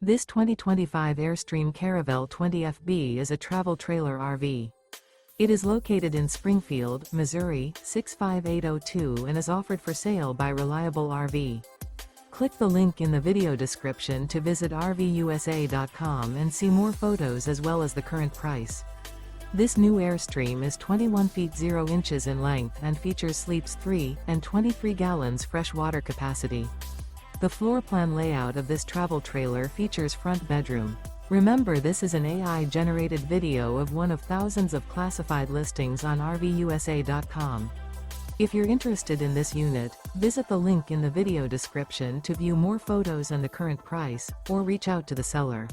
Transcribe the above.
This 2025 Airstream Caravel 20FB is a travel trailer RV. It is located in Springfield, Missouri, 65802 and is offered for sale by Reliable RV. Click the link in the video description to visit RVUSA.com and see more photos as well as the current price. This new Airstream is 21 feet 0 inches in length and features sleeps 3 and 23 gallons fresh water capacity. The floor plan layout of this travel trailer features front bedroom. Remember, this is an AI-generated video of one of thousands of classified listings on RVUSA.com. If you're interested in this unit, visit the link in the video description to view more photos and the current price, or reach out to the seller.